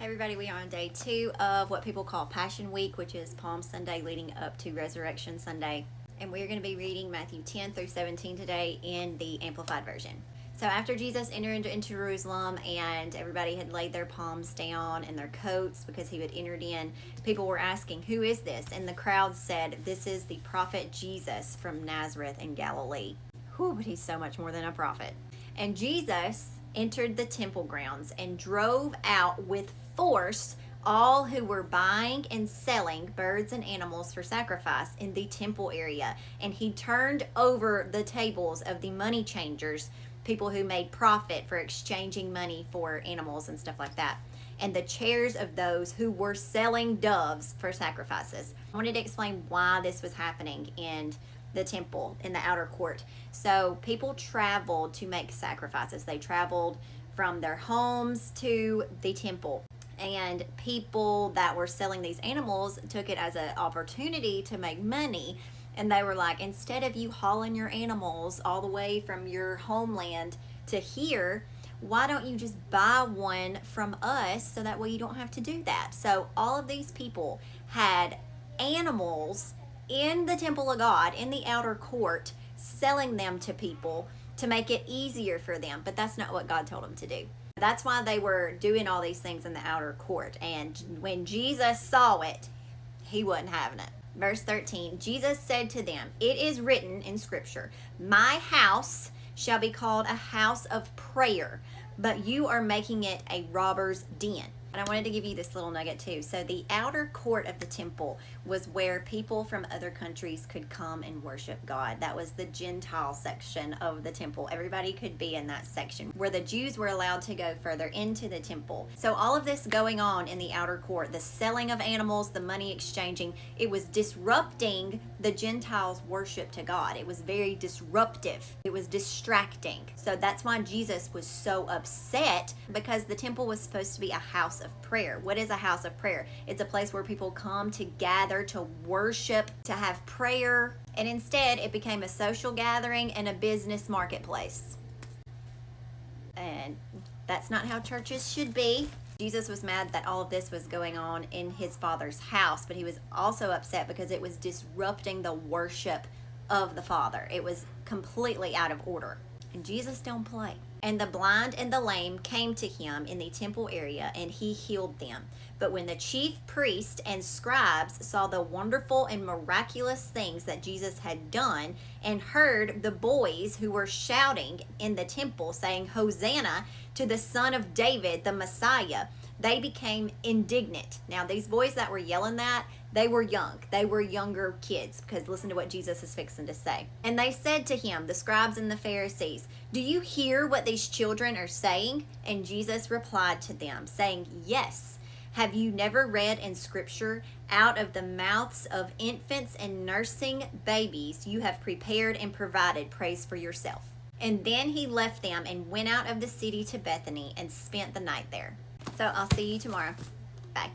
Hey everybody, we are on day 2 of what people call Passion Week, which is Palm Sunday leading up to Resurrection Sunday. And we're going to be reading Matthew 10 through 17 today in the Amplified Version. So after Jesus entered into Jerusalem and everybody had laid their palms down and their coats because he had entered in, people were asking, "Who is this?" And the crowd said, "This is the prophet Jesus from Nazareth in Galilee." Whew, but he's so much more than a prophet. And Jesus entered the temple grounds and drove out with force all who were buying and selling birds and animals for sacrifice in the temple area. And he turned over the tables of the money changers, people who made profit for exchanging money for animals and stuff like that, and the chairs of those who were selling doves for sacrifices. I wanted to explain why this was happening in the temple in the outer court. So people traveled to make sacrifices. They traveled from their homes to the temple, and people that were selling these animals took it as an opportunity to make money. And they were like, instead of you hauling your animals all the way from your homeland to here, why don't you just buy one from us so that way you don't have to do that? So all of these people had animals in the temple of God, in the outer court, selling them to people to make it easier for them. But that's not what God told them to do. That's why they were doing all these things in the outer court. And when Jesus saw it, he wasn't having it. Verse 13, Jesus said to them, "It is written in Scripture, 'My house shall be called a house of prayer,' but you are making it a robber's den." And I wanted to give you this little nugget too. So the outer court of the temple was where people from other countries could come and worship God. That was the Gentile section of the temple. Everybody could be in that section where the Jews were allowed to go further into the temple. So all of this going on in the outer court, the selling of animals, the money exchanging, it was disrupting the Gentiles' worship to God. It was very disruptive. It was distracting. So that's why Jesus was so upset, because the temple was supposed to be a house of prayer. What is a house of prayer? It's a place where people come to gather, to worship, to have prayer, and instead it became a social gathering and a business marketplace. And that's not how churches should be. Jesus was mad that all of this was going on in his Father's house, but he was also upset because it was disrupting the worship of the Father. It was completely out of order. And Jesus don't play. And the blind and the lame came to him in the temple area, and he healed them. But when the chief priests and scribes saw the wonderful and miraculous things that Jesus had done, and heard the boys who were shouting in the temple, saying, "Hosanna to the Son of David, the Messiah," they became indignant. Now, these boys that were yelling that, they were young. They were younger kids, because listen to what Jesus is fixing to say. "And they said to him, the scribes and the Pharisees, 'Do you hear what these children are saying?' And Jesus replied to them, saying, 'Yes. Have you never read in Scripture, out of the mouths of infants and nursing babies, you have prepared and provided praise for yourself?' And then he left them and went out of the city to Bethany and spent the night there." So I'll see you tomorrow. Bye.